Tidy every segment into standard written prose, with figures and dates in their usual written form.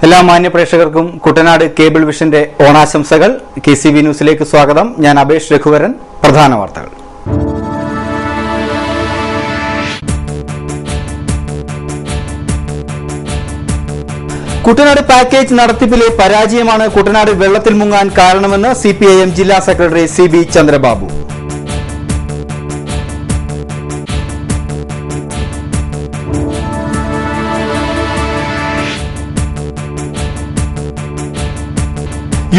എല്ലാ മാന്യ പ്രേക്ഷകർക്കും കുട്ടനാട് കേബിൾ വിഷന്റെ ഓണാശംസകൾ. KCV ന്യൂസിലേക്ക് സ്വാഗതം. ഞാൻ അബേഷ് രഘുവരൻ. പ്രധാന വാർത്തകൾ. കുട്ടനാട് പാക്കേജ് നടത്തിപ്പിലെ പരാജയമാണ് കുട്ടനാട് വെള്ളത്തിൽ മുങ്ങാൻ കാരണമെന്ന് CPIM ജില്ലാ സെക്രട്ടറി CB ചന്ദ്രബാബു.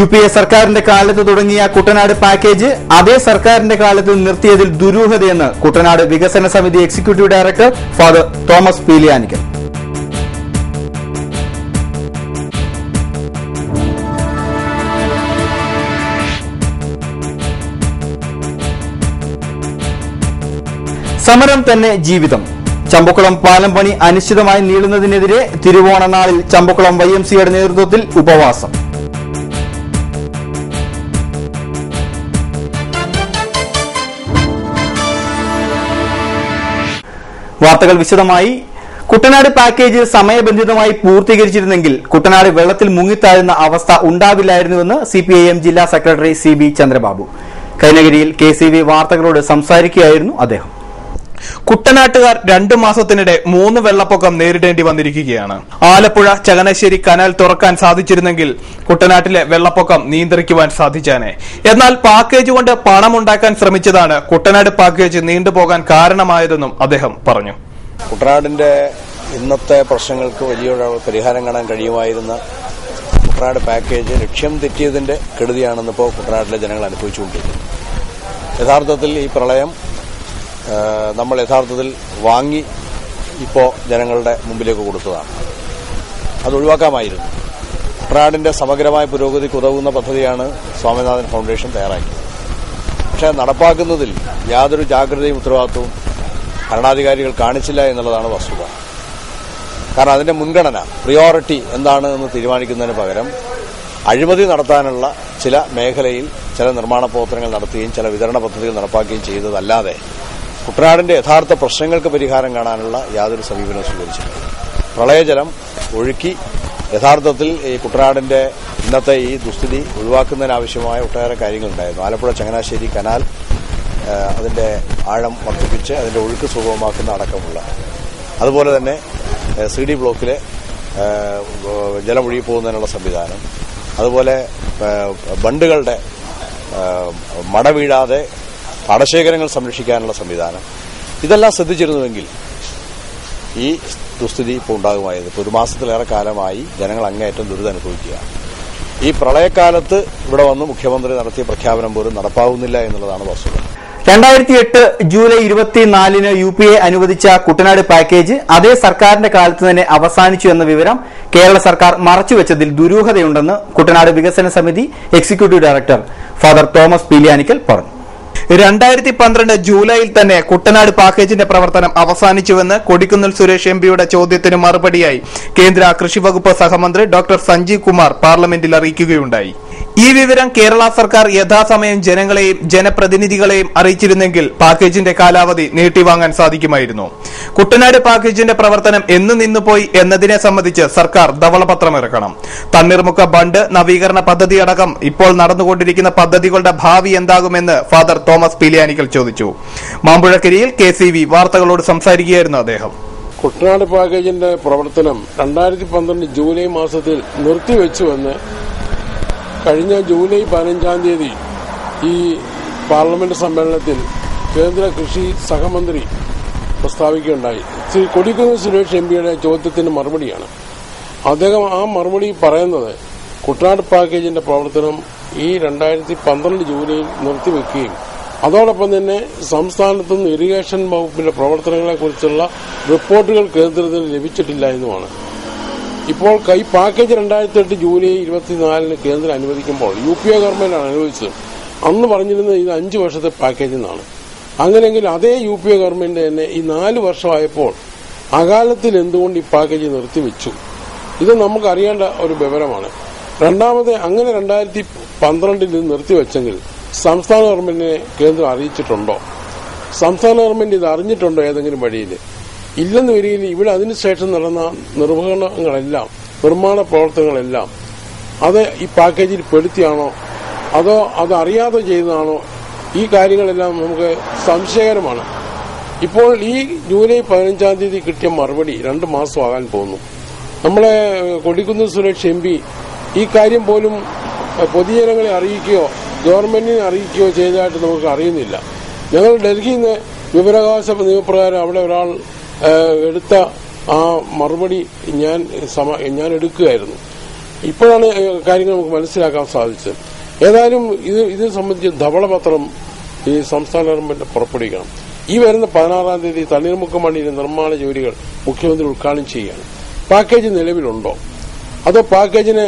UPA സർക്കാരിന്റെ കാലത്ത് തുടങ്ങിയ കുട്ടനാട് പാക്കേജ് അതേ സർക്കാരിന്റെ കാലത്ത് നിർത്തിയതിൽ ദുരൂഹതയെന്ന് കുട്ടനാട് വികസന സമിതി എക്സിക്യൂട്ടീവ് ഡയറക്ടർ ഫാദർ തോമസ് പീലിയാനിക്കൽ. സമരം തന്നെ ജീവിതം. ചമ്പക്കുളം പാലം പണി അനിശ്ചിതമായി നീളുന്നതിനെതിരെ തിരുവോണ നാളിൽ ചമ്പക്കുളം YMCAയുടെ നേതൃത്വത്തിൽ ഉപവാസം. വാർത്തകൾ വിശദമായി. കുട്ടനാട് പാക്കേജ് സമയബന്ധിതമായി പൂർത്തീകരിച്ചിരുന്നെങ്കിൽ കുട്ടനാട് വെള്ളത്തിൽ മുങ്ങിത്താഴുന്ന അവസ്ഥ ഉണ്ടാവില്ലായിരുന്നുവെന്ന് CPIM ജില്ലാ സെക്രട്ടറി CB ചന്ദ്രബാബു കൈനഗിരിയിൽ KCV വാർത്തകളോട് സംസാരിക്കുകയായിരുന്നു അദ്ദേഹം. കുട്ടനാട്ടുകാർ 2 മാസത്തിനിടെ 3 വെള്ളപ്പൊക്കം നേരിടേണ്ടി വന്നിരിക്കുകയാണ്. ആലപ്പുഴ ചങ്ങനാശ്ശേരി കനാൽ തുറക്കാൻ സാധിച്ചിരുന്നെങ്കിൽ കുട്ടനാട്ടിലെ വെള്ളപ്പൊക്കം നിയന്ത്രിക്കുവാൻ സാധിച്ചേനെ. എന്നാൽ പാക്കേജ് കൊണ്ട് പണമുണ്ടാക്കാൻ ശ്രമിച്ചതാണ് കുട്ടനാട് പാക്കേജ് നീണ്ടുപോകാൻ കാരണമായതെന്നും അദ്ദേഹം പറഞ്ഞു. കുട്ടനാടിന്റെ ഇന്നത്തെ പ്രശ്നങ്ങൾക്ക് വലിയൊരു പരിഹാരം കാണാൻ കഴിയുമായിരുന്ന കുട്ടനാട് പാക്കേജ് ലക്ഷ്യം തെറ്റിയതിന്റെ കെടുതിയാണെന്നിപ്പോൾ കുട്ടനാട്ടിലെ ജനങ്ങൾ അനുഭവിച്ചുകൊണ്ടിരിക്കുന്നു. യഥാർത്ഥത്തിൽ ഈ പ്രളയം നമ്മൾ വാങ്ങി ഇപ്പോൾ ജനങ്ങളുടെ മുമ്പിലേക്ക് കൊടുത്തതാണ്. അത് ഒഴിവാക്കാമായിരുന്നു. കുട്ടനാടിന്റെ സമഗ്രമായ പുരോഗതിക്ക് ഉതകുന്ന പദ്ധതിയാണ് സ്വാമിനാഥൻ ഫൗണ്ടേഷൻ തയ്യാറാക്കിയത്. പക്ഷേ നടപ്പാക്കുന്നതിൽ യാതൊരു ജാഗ്രതയും ഉത്തരവാദിത്വവും ഭരണാധികാരികൾ കാണിച്ചില്ല എന്നുള്ളതാണ് വസ്തുത. കാരണം അതിന്റെ മുൻഗണന പ്രിയോറിറ്റി എന്താണ് എന്ന് തീരുമാനിക്കുന്നതിന് പകരം അഴിമതി നടത്താനുള്ള ചില മേഖലയിൽ ചില നിർമ്മാണ പ്രവർത്തനങ്ങൾ നടത്തുകയും ചില വിതരണ പദ്ധതികൾ നടപ്പാക്കുകയും ചെയ്തതല്ലാതെ കുട്ടനാടിന്റെ യഥാർത്ഥ പ്രശ്നങ്ങൾക്ക് പരിഹാരം കാണാനുള്ള യാതൊരു സമീപനവും സ്വീകരിച്ചിട്ടില്ല. പ്രളയജലം ഒഴുക്കി യഥാർത്ഥത്തിൽ ഈ കുട്ടനാടിന്റെ ഇന്നത്തെ ഈ ദുസ്ഥിതി ഒഴിവാക്കുന്നതിനാവശ്യമായ ഒട്ടേറെ കാര്യങ്ങളുണ്ടായിരുന്നു. ആലപ്പുഴ ചങ്ങനാശ്ശേരി കനാൽ അതിന്റെ ആഴം വർദ്ധിപ്പിച്ച് അതിന്റെ ഒഴുക്ക് സുഗമമാക്കുന്ന അടക്കമുള്ള, അതുപോലെ തന്നെ CD ബ്ലോക്കിലെ ജലം ഒഴുകിപ്പോകുന്നതിനുള്ള സംവിധാനം, അതുപോലെ ബണ്ടുകളുടെ മട വീഴാതെ പാടശേഖരങ്ങൾ സംരക്ഷിക്കാനുള്ള സംവിധാനം, ഇതെല്ലാം ശ്രദ്ധിച്ചിരുന്നുവെങ്കിൽ ഈ ദുസ്ഥിതി ഇപ്പോൾ ഉണ്ടാകുമായിരുന്നു. ഇപ്പോൾ 1 മാസത്തിലേറെ കാലമായി ജനങ്ങൾ അങ്ങേയറ്റം ദുരിതമനുഭവിക്കുകയാണ്. ഈ പ്രളയകാലത്ത് ഇവിടെ വന്ന് മുഖ്യമന്ത്രി നടത്തിയ പ്രഖ്യാപനം പോലും നടപ്പാവുന്നില്ല എന്നുള്ളതാണ് വസ്തുത. 2008 ജൂലൈ 24 UPA അനുവദിച്ച കുട്ടനാട് പാക്കേജ് അതേ സർക്കാരിന്റെ കാലത്ത് തന്നെ അവസാനിച്ചു എന്ന വിവരം കേരള സർക്കാർ മറച്ചുവെച്ചതിൽ ദുരൂഹതയുണ്ടെന്ന് കുട്ടനാട് വികസന സമിതി എക്സിക്യൂട്ടീവ് ഡയറക്ടർ ഫാദർ തോമസ് പീലിയാനിക്കൽ പറഞ്ഞു. 2012 ജൂലൈയിൽ തന്നെ കുട്ടനാട് പാക്കേജിന്റെ പ്രവർത്തനം അവസാനിച്ചുവെന്ന് കൊടിക്കുന്നിൽ സുരേഷ് MPയുടെ ചോദ്യത്തിന് മറുപടിയായി കേന്ദ്ര കൃഷി വകുപ്പ് സഹമന്ത്രി ഡോക്ടർ സഞ്ജീവ് കുമാർ പാർലമെന്റിൽ അറിയിക്കുകയുണ്ടായി. ഈ വിവരം കേരള സർക്കാർ യഥാസമയം ജനങ്ങളെയും ജനപ്രതിനിധികളെയും അറിയിച്ചിരുന്നെങ്കിൽ പാക്കേജിന്റെ കാലാവധി നീട്ടിവാങ്ങാൻ സാധിക്കുമായിരുന്നു. കുട്ടനാട് പാക്കേജിന്റെ പ്രവർത്തനം എന്ന് നിന്നുപോയി എന്നതിനെ സംബന്ധിച്ച് സർക്കാർ ധവളപത്രം ഇറക്കണം. തണ്ണീർമുക്ക ബണ്ട് നവീകരണ പദ്ധതിയടക്കം ഇപ്പോൾ നടന്നുകൊണ്ടിരിക്കുന്ന പദ്ധതികളുടെ ഭാവി എന്താകുമെന്ന് ഫാദർ തോമസ് പീലിയാനിക്കൽ ചോദിച്ചു. മാമ്പുഴക്കരിയിൽ KCV വാർത്തകളോട് സംസാരിക്കുകയായിരുന്നു അദ്ദേഹം. കുട്ടനാട് പാക്കേജിന്റെ പ്രവർത്തനം 2012 ജൂലൈ മാസത്തിൽ നിർത്തിവെച്ചുവെന്ന് കഴിഞ്ഞ ജൂലൈ 15 തീയതി ഈ പാർലമെന്റ് സമ്മേളനത്തിൽ കേന്ദ്ര കൃഷി സഹമന്ത്രി പ്രസ്താവിക്കുകയുണ്ടായി. ശ്രീ കൊടിക്കുന്നിൽ സുരേഷ് MPയുടെ ചോദ്യത്തിന് മറുപടിയാണ്. അദ്ദേഹം ആ മറുപടി പറയുന്നത് കുട്ടനാട് പാക്കേജിന്റെ പ്രവർത്തനം ഈ 2012 ജൂലൈയിൽ നിർത്തിവെക്കുകയും അതോടൊപ്പം തന്നെ സംസ്ഥാനത്തു നിന്ന് ഇറിഗേഷൻ വകുപ്പിന്റെ പ്രവർത്തനങ്ങളെക്കുറിച്ചുള്ള റിപ്പോർട്ടുകൾ കേന്ദ്രത്തിന് ലഭിച്ചിട്ടില്ല എന്നുമാണ്. ഇപ്പോൾ ഈ പാക്കേജ് 2008 ജൂലൈ 24 കേന്ദ്രം അനുവദിക്കുമ്പോൾ UPA ഗവൺമെന്റാണ് അനുവദിച്ചത്. അന്ന് പറഞ്ഞിരുന്നത് ഇത് 5 വർഷത്തെ പാക്കേജ് എന്നാണ്. അങ്ങനെയെങ്കിൽ അതേ UPA ഗവൺമെന്റ് തന്നെ ഈ 4 വർഷമായപ്പോൾ അകാലത്തിൽ എന്തുകൊണ്ട് ഈ പാക്കേജ് നിർത്തിവെച്ചു? ഇത് നമുക്ക് അറിയേണ്ട ഒരു വിവരമാണ്. രണ്ടാമത് അങ്ങനെ 2012 നിർത്തിവെച്ചെങ്കിൽ സംസ്ഥാന ഗവൺമെന്റിനെ കേന്ദ്രം അറിയിച്ചിട്ടുണ്ടോ? സംസ്ഥാന ഗവൺമെന്റ് ഇത് അറിഞ്ഞിട്ടുണ്ടോ ഏതെങ്കിലും വഴിയിൽ? ഇല്ലെന്ന് വരികയിൽ ഇവിടെ അതിനുശേഷം നടന്ന നിർവഹണങ്ങളെല്ലാം നിർമ്മാണ പ്രവർത്തനങ്ങളെല്ലാം അത് ഈ പാക്കേജിൽ പെടുത്തിയാണോ അതോ അത് അറിയാതെ ചെയ്തതാണോ, ഈ കാര്യങ്ങളെല്ലാം നമുക്ക് സംശയകരമാണ്. ഇപ്പോൾ ഈ ജൂലൈ 15-ാം തീയതി കിട്ടിയ മറുപടി 2 മാസമാകാൻ പോകുന്നു. നമ്മളെ കൊടിക്കുന്നിൽ സുരേഷ് MP ഈ കാര്യം പോലും പൊതുജനങ്ങളെ അറിയിക്കുകയോ ഗവൺമെന്റിനെ അറിയിക്കുകയോ ചെയ്തതായിട്ട് നമുക്ക് അറിയുന്നില്ല. ഞങ്ങൾ ഡൽഹിയിൽ നിന്ന് വിവരാവകാശ നിയമപ്രകാരം അവിടെ ഒരാൾ എടുത്ത ആ മറുപടി ഞാൻ എടുക്കുകയായിരുന്നു. ഇപ്പോഴാണ് കാര്യങ്ങൾ നമുക്ക് മനസ്സിലാക്കാൻ സാധിച്ചത്. ഏതായാലും ഇത് സംബന്ധിച്ച് ധവളപത്രം ഈ സംസ്ഥാന ഗവൺമെന്റ് പുറപ്പെടുവിക്കണം. ഈ വരുന്ന 16-ാം തീയതി തണ്ണീർമുക്കം മണ്ണിലെ നിർമ്മാണ ജോലികൾ മുഖ്യമന്ത്രി ഉദ്ഘാടനം ചെയ്യുകയാണ്. പാക്കേജ് നിലവിലുണ്ടോ, അതോ പാക്കേജിനെ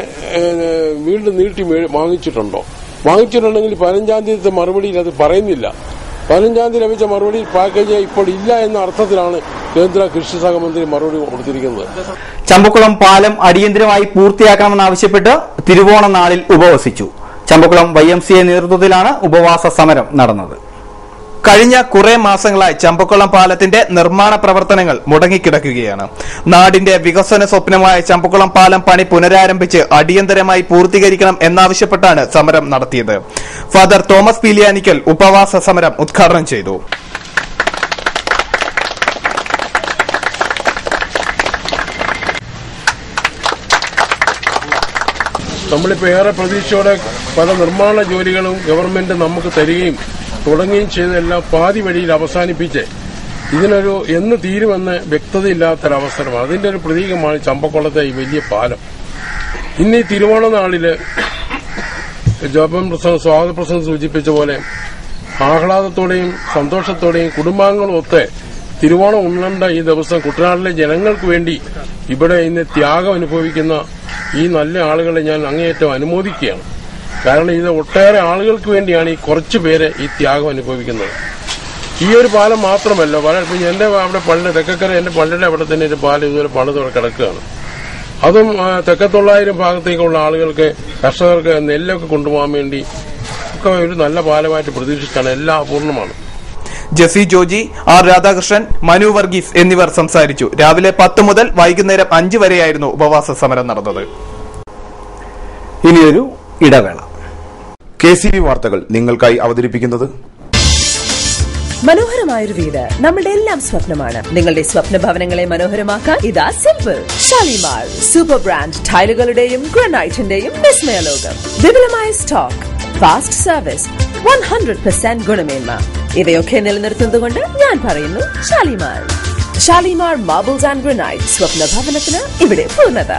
വീണ്ടും നീട്ടി വാങ്ങിച്ചിട്ടുണ്ടോ? വാങ്ങിച്ചിട്ടുണ്ടെങ്കിൽ 15-ാം തീയതി മറുപടിയിൽ അത് പറയുന്നില്ല. 15-ാം തീയതി ലഭിച്ച മറുപടിയിൽ പാക്കേജ് ഇപ്പോൾ ഇല്ല എന്ന അർത്ഥത്തിലാണ് കേന്ദ്ര കൃഷി സഹമന്ത്രി മറുപടി കൊടുത്തിരിക്കുന്നത്. ചമ്പക്കുളം പാലം അടിയന്തരമായി പൂർത്തിയാക്കണമെന്നാവശ്യപ്പെട്ട് തിരുവോണ നാളിൽ ഉപവസിച്ചു. ചമ്പക്കുളം YMCA നേതൃത്വത്തിലാണ് ഉപവാസ സമരം നടന്നത്. കഴിഞ്ഞ കുറെ മാസങ്ങളായി ചമ്പക്കുളം പാലത്തിന്റെ നിർമ്മാണ പ്രവർത്തനങ്ങൾ മുടങ്ങിക്കിടക്കുകയാണ്. നാടിന്റെ വികസന സ്വപ്നമായ ചമ്പക്കുളം പാലം പണി പുനരാരംഭിച്ച് അടിയന്തരമായി പൂർത്തീകരിക്കണം എന്നാവശ്യപ്പെട്ടാണ് സമരം നടത്തിയത്. ഫാദർ തോമസ് പീലിയാനിക്കൽ ഉപവാസ സമരം ഉദ്ഘാടനം ചെയ്തു. നമ്മളിപ്പോൾ ഏറെ പ്രതീക്ഷയോടെ പല നിർമ്മാണ ജോലികളും ഗവൺമെന്റ് നമുക്ക് തരികയും തുടങ്ങുകയും ചെയ്തതെല്ലാം പാതി വഴിയിൽ അവസാനിപ്പിച്ച് ഇതിനൊരു എന്ന് തീരുമെന്ന് വ്യക്തതയില്ലാത്തൊരവസരമാണ്. അതിന്റെ ഒരു പ്രതീകമാണ് ചമ്പക്കുളത്തെ ഈ വലിയ പാലം. ഇന്ന് ഈ തിരുവോണ നാളില് സ്വാഗത പ്രസംഗം സൂചിപ്പിച്ച പോലെ ആഹ്ലാദത്തോടെയും സന്തോഷത്തോടെയും കുടുംബാംഗങ്ങളും ഒത്ത് തിരുവോണം ഉണ്ണേണ്ട ഈ ദിവസം കുട്ടനാട്ടിലെ ജനങ്ങൾക്ക് വേണ്ടി ഇവിടെ ഇന്ന് ത്യാഗം അനുഭവിക്കുന്ന ഈ നല്ല ആളുകളെ ഞാൻ അങ്ങേയറ്റം അനുമോദിക്കുകയാണ്. കാരണം ഇത് ഒട്ടേറെ ആളുകൾക്ക് വേണ്ടിയാണ് ഈ കുറച്ചു പേര് ഈ ത്യാഗം അനുഭവിക്കുന്നത്. ഈ ഒരു പാലം മാത്രമല്ല, ഇപ്പം എന്റെ അവിടെ പള്ളിയുടെ തെക്കക്കര എന്റെ പള്ളിയുടെ അവിടെ തന്നെ ഒരു പാലം ഇതുപോലെ പണിതോടെ കിടക്കുകയാണ്. അതും തെക്കത്തൊള്ളായിരം ഭാഗത്തേക്കുള്ള ആളുകൾക്ക്, കർഷകർക്ക് നെല്ലൊക്കെ കൊണ്ടുപോകാൻ വേണ്ടി ഒക്കെ ഒരു നല്ല പാലമായിട്ട് പ്രതീക്ഷിച്ചാണ്. എല്ലാം അപൂർണമാണ്. ജെസി ജോജി, ആർ രാധാകൃഷ്ണൻ, മനു വർഗീസ് എന്നിവർ സംസാരിച്ചു. രാവിലെ 10 മുതൽ വൈകുന്നേരം 5 വരെയായിരുന്നു ഉപവാസ സമരം നടന്നത്. ഇനിയൊരു ഇടവേള. KCB വാർത്തകൾ നിങ്ങൾക്കായി അവതരിപ്പിക്കുന്നത് മനോഹരമായൊരു വീട് നമ്മുടെ എല്ലാം സ്വപ്നമാണ്. നിങ്ങളുടെ സ്വപ്ന ഭവനങ്ങളെ മനോഹരമാക്കാൻ ഇതാ സിമ്പിൾ ഷാലിമാർ സൂപ്പർ ബ്രാൻഡ് ടൈലുകളുടെയും ഗ്രാനൈറ്റിന്റെയും വിസ്മയ ലോകം. വിപുലമായ സ്റ്റോക്ക്, ഫാസ്റ്റ് സർവീസ്, 100% ഗുണമേന്മ ഇവയൊക്കെ നിലനിർത്തുന്നതുകൊണ്ട് ഞാൻ പറയുന്നു Shalimar. Shalimar marbles and granite, സ്വപ്ന ഭവനത്തിന് ഇവിടെ പൂർണ്ണത.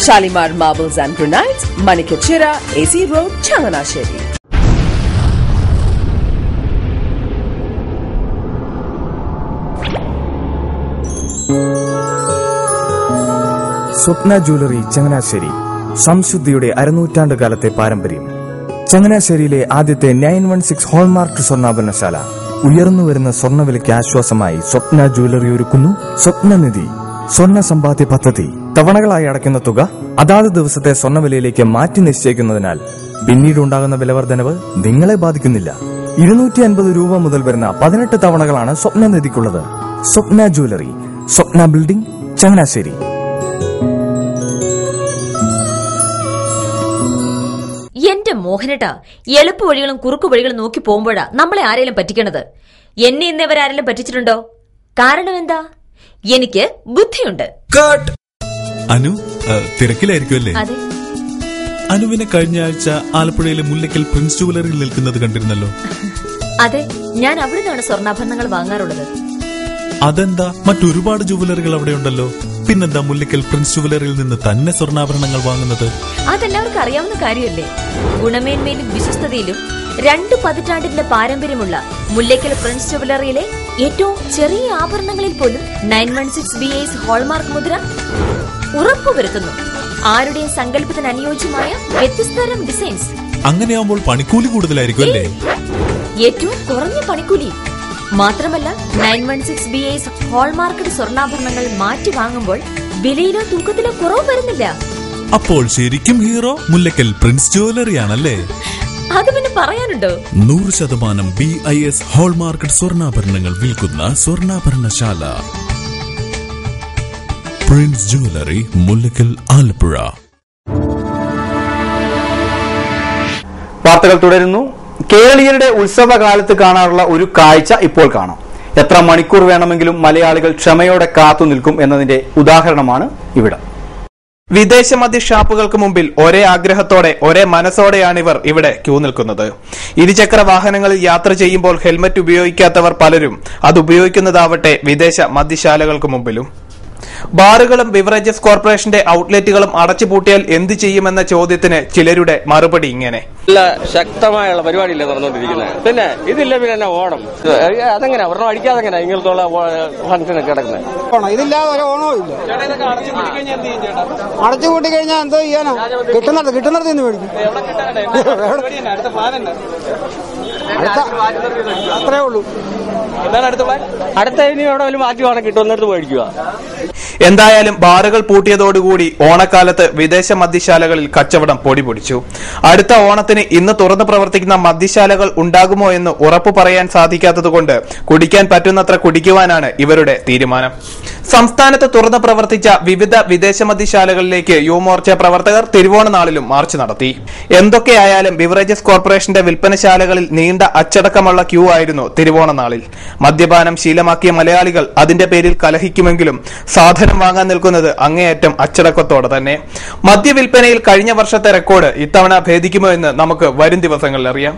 Shalimar marbles and granite, Manikkachira, AC road, Changanassery. Swapna jewellery Changanassery, സംശുദ്ധിയുടെ അരനൂറ്റാണ്ട് കാലത്തെ പാരമ്പര്യം. ചങ്ങനാശ്ശേരിയിലെ ആദ്യത്തെ 916 ഹോൾമാർക്ക് സ്വർണ്ണാഭരണശാല. ഉയർന്നുവരുന്ന സ്വർണ്ണവിലയ്ക്ക് ആശ്വാസമായി സ്വപ്ന ജ്വല്ലറി ഒരുക്കുന്നു സ്വപ്നനിധി സ്വർണ്ണ സമ്പാദ്യ പദ്ധതി. തവണകളായി അടയ്ക്കുന്ന തുക അതാത് ദിവസത്തെ സ്വർണ്ണവിലയിലേക്ക് മാറ്റി നിശ്ചയിക്കുന്നതിനാൽ പിന്നീട് ഉണ്ടാകുന്ന വിലവർദ്ധനവ് നിങ്ങളെ ബാധിക്കുന്നില്ല. 250 രൂപ മുതൽ വരുന്ന 18 തവണകളാണ് സ്വപ്നനിധിക്കുള്ളത്. സ്വപ്ന ജ്വല്ലറി, സ്വപ്ന ബിൽഡിംഗ്, ചങ്ങനാശ്ശേരി. എന്റെ മോഹനേട്ടാ, എളുപ്പ വഴികളും കുറുക്കു വഴികളും നോക്കി പോകുമ്പോഴാ നമ്മളെ ആരെങ്കിലും പറ്റിക്കണത്. എന്നെ ഇന്നവരാരെങ്കിലും പറ്റിച്ചിട്ടുണ്ടോ? കാരണം എന്താ? എനിക്ക് ബുദ്ധിയുണ്ട്. അനു തിരക്കിലായിരിക്കുമല്ലേ? അതെ. അനുവിനെ കഴിഞ്ഞ ആഴ്ച ആലപ്പുഴയിലെ മുല്ലക്കൽ പ്രിൻസ് ജുവലറിയിൽ നിൽക്കുന്നത് കണ്ടിരുന്നല്ലോ. അതെ, ഞാൻ അവിടെ നിന്നാണ് സ്വർണ്ണാഭരണങ്ങൾ വാങ്ങാറുള്ളത്. അതെന്താ, മറ്റൊരുപാട് ജുവലറികൾ അവിടെ ഉണ്ടല്ലോ, പിന്നെന്താ മുല്ലക്കൽ പ്രിൻസ് ജുവലറിയിൽ നിന്ന് തന്നെ സ്വർണ്ണാഭരണങ്ങൾ വാങ്ങുന്നത്? അതെല്ലാവർക്കും അറിയാവുന്ന കാര്യമല്ലേ. ഗുണമേന്മയിലും വിശ്വസ്തതയിലും 2 പതിറ്റാണ്ടിന്റെ പാരമ്പര്യമുള്ള മുല്ലക്കൽ പ്രിൻസ് ജുവലറിയിലെ ഏറ്റവും ചെറിയ ആഭരണങ്ങളിൽ പോലും 916 BIS ഹോൾമാർക്ക് മുദ്ര ഉറപ്പുവരുത്തുന്നു. ആരുടെയും സങ്കല്പത്തിന് അനുയോജ്യമായ വ്യത്യസ്തതരം ഡിസൈൻസ്. അങ്ങനെയാവുമ്പോൾ പണിക്കൂലി കൂടുതലായിരിക്കും അല്ലേ? ഏറ്റവും കുറഞ്ഞ പണിക്കൂലി മാത്രമല്ല, 916 BIS ഹോൾമാർക്കഡ് സ്വർണ്ണാഭരണങ്ങൾ മാറ്റി വാങ്ങുമ്പോൾ വിലയിലോ തൂക്കത്തിലോ കുറവ് വരുന്നില്ല. അപ്പോൾ ശരിക്കും ഹീറോ മുല്ലക്കൽ പ്രിൻസ് ജുവലറി ആണല്ലേ? അത് പിന്നെ പറയാനുണ്ടോ? 100% BIS ഹോൾമാർക്കഡ് സ്വർണ്ണാഭരണങ്ങൾ വിൽക്കുന്ന സ്വർണ്ണാഭരണശാല. Prince jewellery, Mullakkal, Alappuzha. വാർത്തകൾ തുടരുന്നു. കേരളീയരുടെ ഉത്സവകാലത്ത് കാണാറുള്ള ഒരു കാഴ്ച ഇപ്പോൾ കാണാം. എത്ര മണിക്കൂർ വേണമെങ്കിലും മലയാളികൾ ക്ഷമയോടെ കാത്തു നിൽക്കും എന്നതിന്റെ ഉദാഹരണമാണ് ഇവിടെ. വിദേശ മദ്യ ഷാപ്പുകൾക്ക് മുമ്പിൽ ഒരേ ആഗ്രഹത്തോടെ ഒരേ മനസ്സോടെയാണിവർ ഇവിടെ ക്യൂ നിൽക്കുന്നത്. ഇരുചക്ര വാഹനങ്ങളിൽ യാത്ര ചെയ്യുമ്പോൾ ഹെൽമറ്റ് ഉപയോഗിക്കാത്തവർ പലരും അത് ഉപയോഗിക്കുന്നതാവട്ടെ വിദേശ മദ്യശാലകൾക്ക് മുമ്പിലും. ബാറുകളും ബിവറേജസ് കോർപ്പറേഷന്റെ ഔട്ട്ലെറ്റുകളും അടച്ചുപൂട്ടിയാൽ എന്ത് ചെയ്യുമെന്ന ചോദ്യത്തിന് ചിലരുടെ മറുപടി ഇങ്ങനെ: ശക്തമായുള്ള പരിപാടിയില്ല നടന്നുകൊണ്ടിരിക്കുന്നത്. പിന്നെ ഇതില്ല, പിന്നെ ഓണം അതെങ്ങനെ ഒരെണ്ണം അടിക്കാതെങ്ങനെ ഇങ്ങനത്തെ ഫംഗ്ഷനൊക്കെ കിടക്കുന്നത്? ഇതില്ലാതെ ഒരു ഓണവും ഇല്ല. അടച്ചു കൂട്ടി കഴിഞ്ഞാൽ എന്തോ ചെയ്യാനാ? കിട്ടുന്നിടത്ത് നിന്ന് മേടിക്കും. അത്രേ ഉള്ളൂ. അടുത്ത ഇനി എവിടെ മാറ്റുവാണ് കിട്ടുന്നിടത്ത് മേടിക്കുക. എന്തായാലും ബാറുകൾ പൂട്ടിയതോടുകൂടി ഓണക്കാലത്ത് വിദേശ മദ്യശാലകളിൽ കച്ചവടം പൊടിപൊടിച്ചു. അടുത്ത ഓണത്തിന് ഇന്ന് തുറന്നു പ്രവർത്തിക്കുന്ന മദ്യശാലകൾ ഉണ്ടാകുമോ എന്ന് ഉറപ്പു പറയാൻ സാധിക്കാത്തതുകൊണ്ട് കുടിക്കാൻ പറ്റുന്നത്ര കുടിക്കുവാനാണ് ഇവരുടെ തീരുമാനം. സംസ്ഥാനത്ത് തുറന്നു പ്രവർത്തിച്ച വിവിധ വിദേശ മദ്യശാലകളിലേക്ക് യുവമോർച്ച പ്രവർത്തകർ തിരുവോണ നാളിലും മാർച്ച് നടത്തി. എന്തൊക്കെയായാലും ബിവറേജസ് കോർപ്പറേഷന്റെ വിൽപ്പനശാലകളിൽ നീണ്ട അച്ചടക്കമുള്ള ക്യൂ ആയിരുന്നു തിരുവോണ നാളിൽ. മദ്യപാനം ശീലമാക്കിയ മലയാളികൾ അതിന്റെ പേരിൽ കലഹിക്കുമെങ്കിലും സാധനം വാങ്ങാൻ നിൽക്കുന്നത് അങ്ങേയറ്റം അച്ചടക്കത്തോടെ തന്നെ. മദ്യവിൽപ്പനയിൽ കഴിഞ്ഞ വർഷത്തെ റെക്കോർഡ് ഇത്തവണ ഭേദിക്കുമോ എന്ന് നമുക്ക് വരും ദിവസങ്ങളിൽ അറിയാം.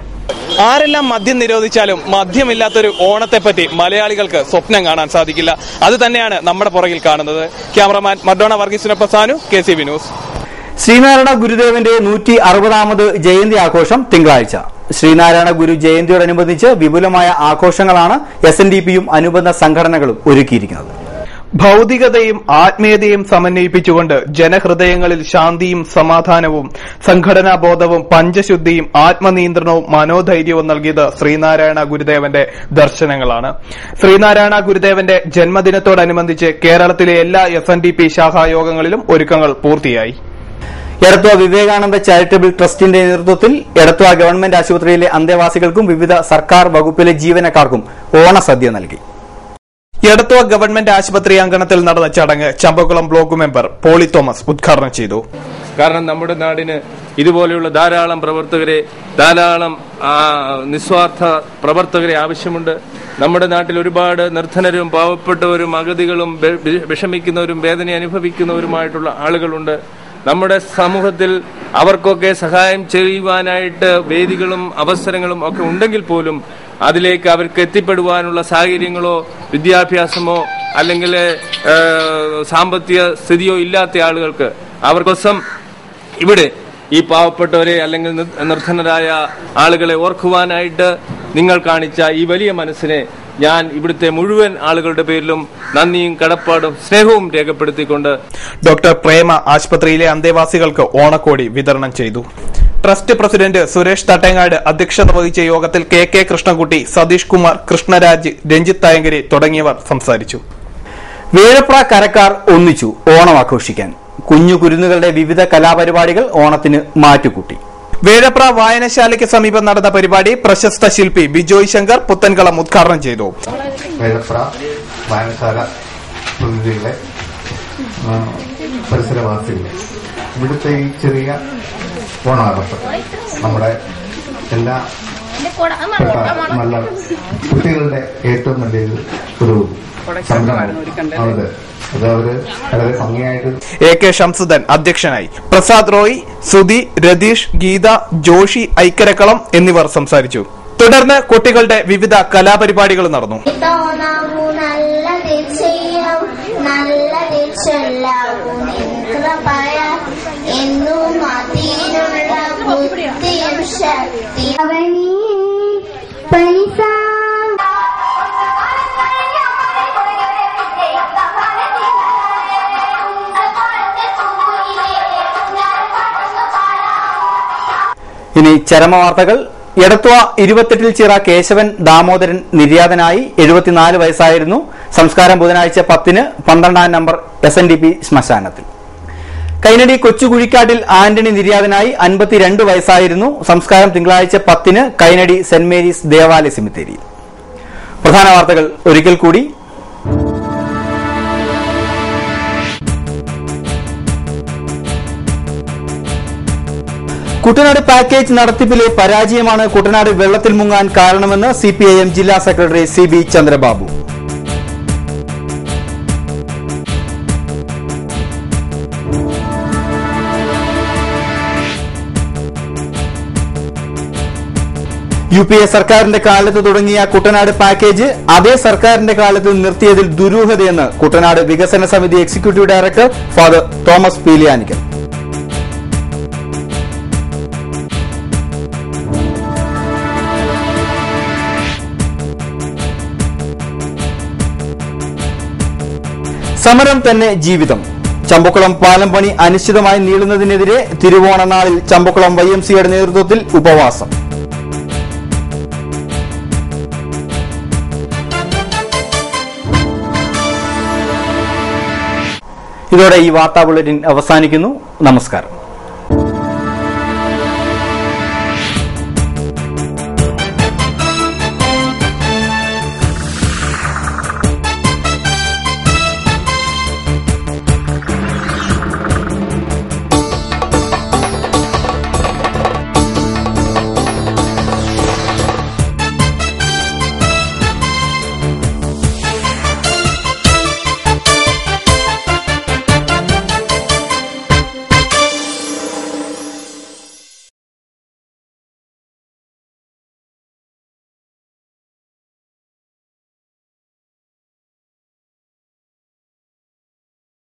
ആരെല്ലാം മദ്യം നിരോധിച്ചാലും മദ്യമില്ലാത്തൊരു ഓണത്തെപ്പറ്റി മലയാളികൾക്ക് സ്വപ്നം കാണാൻ സാധിക്കില്ല. അത് തന്നെയാണ് നമ്മുടെ പുറകിൽ കാണുന്നത്. ക്യാമറമാൻ മഡോണ വർഗീസിനൊപ്പം സാനു, KCB ന്യൂസ്. ശ്രീനാരായണ ഗുരുദേവന്റെ 160ാമത് ജയന്തി ആഘോഷം തിങ്കളാഴ്ച. ശ്രീനാരായണ ഗുരു ജയന്തിയോടനുബന്ധിച്ച് വിപുലമായ ആഘോഷങ്ങളാണ് SNDPയും അനുബന്ധ സംഘടനകളും ഒരുക്കിയിരിക്കുന്നത്. ഭൗതികതയും ആത്മീയതയും സമന്വയിപ്പിച്ചുകൊണ്ട് ജനഹൃദയങ്ങളിൽ ശാന്തിയും സമാധാനവും സംഘടനാബോധവും പഞ്ചശുദ്ധിയും ആത്മനിയന്ത്രണവും മനോധൈര്യവും നൽകിയത് ശ്രീനാരായണ ഗുരുദേവന്റെ ദർശനങ്ങളാണ്. ശ്രീനാരായണ ഗുരുദേവന്റെ ജന്മദിനത്തോടനുബന്ധിച്ച് കേരളത്തിലെ എല്ലാ SNDP ശാഖായോഗങ്ങളിലും ഒരുക്കങ്ങൾ പൂർത്തിയായി. എടത്വ വിവേകാനന്ദ ചാരിറ്റബിൾ ട്രസ്റ്റിന്റെ നേതൃത്വത്തിൽ എടത്വ ഗവൺമെന്റ് ആശുപത്രിയിലെ അന്തേവാസികൾക്കും വിവിധ സർക്കാർ വകുപ്പിലെ ജീവനക്കാർക്കും ഓണസദ്യ നൽകി. എടത്വ ഗവൺമെന്റ് ആശുപത്രി അങ്കണത്തിൽ നടന്ന ചടങ്ങ് ചമ്പക്കുളം ബ്ലോക്ക് മെമ്പർ പോളി തോമസ് ഉദ്ഘാടനം ചെയ്തു. കാരണം നമ്മുടെ നാടിന് ഇതുപോലെയുള്ള ധാരാളം പ്രവർത്തകരെ, ധാരാളം നിസ്വാർത്ഥ പ്രവർത്തകരെ ആവശ്യമുണ്ട്. നമ്മുടെ നാട്ടിൽ ഒരുപാട് നിർധനരും പാവപ്പെട്ടവരും അഗതികളും വിഷമിക്കുന്നവരും വേദന അനുഭവിക്കുന്നവരുമായിട്ടുള്ള ആളുകളുണ്ട്. നമ്മുടെ സമൂഹത്തിൽ അവർക്കൊക്കെ സഹായം ചെയ്യുവാനായിട്ട് വേദികളും അവസരങ്ങളും ഒക്കെ ഉണ്ടെങ്കിൽ പോലും അതിലേക്ക് അവർക്ക് എത്തിപ്പെടുവാനുള്ള സാഹചര്യങ്ങളോ വിദ്യാഭ്യാസമോ അല്ലെങ്കിൽ സാമ്പത്തിക സ്ഥിതിയോ ഇല്ലാത്ത ആളുകൾക്ക് അവർക്കൊസം ഇവിടെ ഈ പാവപ്പെട്ടവരെ അല്ലെങ്കിൽ നിർധനരായ ആളുകളെ ഓർക്കുവാനായിട്ട് നിങ്ങൾ കാണിച്ച ഈ വലിയ മനസ്സിനെ ഞാൻ ഇവിടുത്തെ മുഴുവൻ ആളുകളുടെ പേരിലും നന്ദിയും കടപ്പാടും സ്നേഹവും രേഖപ്പെടുത്തിക്കൊണ്ട് ഡോക്ടർ പ്രേമ ആശുപത്രിയിലെ അന്തേവാസികൾക്ക് ഓണക്കോടി വിതരണം ചെയ്തു. ട്രസ്റ്റ് പ്രസിഡന്റ് സുരേഷ് തട്ടേങ്ങാട് അധ്യക്ഷത വഹിച്ച യോഗത്തിൽ KK കൃഷ്ണൻകുട്ടി, സതീഷ് കുമാർ, കൃഷ്ണരാജ്, രഞ്ജിത്ത് തായങ്കരി തുടങ്ങിയവർ സംസാരിച്ചു. വേഴപ്ര കരക്കാർ ഒന്നിച്ചു ഓണം ആഘോഷിക്കാൻ. കുഞ്ഞു കുരുന്നുകളുടെ വിവിധ കലാപരിപാടികൾ ഓണത്തിന് മാറ്റുകൂട്ടി. വേഴപ്ര വായനശാലയ്ക്ക് സമീപം നടന്ന പരിപാടി പ്രശസ്ത ശില്പി ബിജോയ് ശങ്കർ പുത്തൻകളം ഉദ്ഘാടനം ചെയ്തു. വേഴപ്ര വായനശാല പ്രതിനിധികളെ, പരിസരവാസികളെ, ഇവിടുത്തെ ഈ ചെറിയ ഓണാഘോഷം നമ്മുടെ എല്ലാ നല്ല കുട്ടികളുടെ ഏറ്റവും നല്ലൊരു സംരംഭം. AK ഷംസുദ്ദൻ അധ്യക്ഷനായി. പ്രസാദ് റോയ്, സുധി, രതീഷ്, ഗീത, ജോഷി, ഐക്കരക്കളം എന്നിവർ സംസാരിച്ചു. തുടർന്ന് കുട്ടികളുടെ വിവിധ കലാപരിപാടികൾ നടന്നു. ഇനി ചരമവാർത്തകൾ. എടത്വ 28 ചിറ കേശവൻ ദാമോദരൻ നിര്യാതനായി. 74 വയസ്സായിരുന്നു. സംസ്കാരം ബുധനാഴ്ച 10-ന് 12-ാം നമ്പർ SNDP ശ്മശാനത്തിൽ. കൈനടി കൊച്ചുകുഴിക്കാട്ടിൽ ആന്റണി നിര്യാതനായി. 52 വയസ്സായിരുന്നു. സംസ്കാരം തിങ്കളാഴ്ച 10-ന് കൈനടി സെന്റ് മേരീസ് ദേവാലയ സെമിത്തേരിയിൽ. പ്രധാന വാർത്തകൾ ഒരിക്കൽ കൂടി. കുട്ടനാട് പാക്കേജ് നടത്തിപ്പിലെ പരാജയമാണ് കുട്ടനാട് വെള്ളത്തിൽ മുങ്ങാൻ കാരണമെന്ന് CPIM ജില്ലാ സെക്രട്ടറി CB ചന്ദ്രബാബു. UPA സർക്കാരിന്റെ കാലത്ത് തുടങ്ങിയ കുട്ടനാട് പാക്കേജ് അതേ സർക്കാരിന്റെ കാലത്ത് നിർത്തിയതിൽ ദുരൂഹതയെന്ന് കുട്ടനാട് വികസന സമിതി എക്സിക്യൂട്ടീവ് ഡയറക്ടർ ഫാദർ തോമസ് പീലിയാനിക്കൽ. സമരം തന്നെ ജീവിതം. ചമ്പക്കുളം പാലം പണി അനിശ്ചിതമായി നീളുന്നതിനെതിരെ തിരുവോണ നാളിൽ ചമ്പക്കുളം YMCAയുടെ നേതൃത്വത്തിൽ ഉപവാസം. ഇതോടെ ഈ വാർത്താ ബുള്ളറ്റിൻ അവസാനിക്കുന്നു. നമസ്കാരം.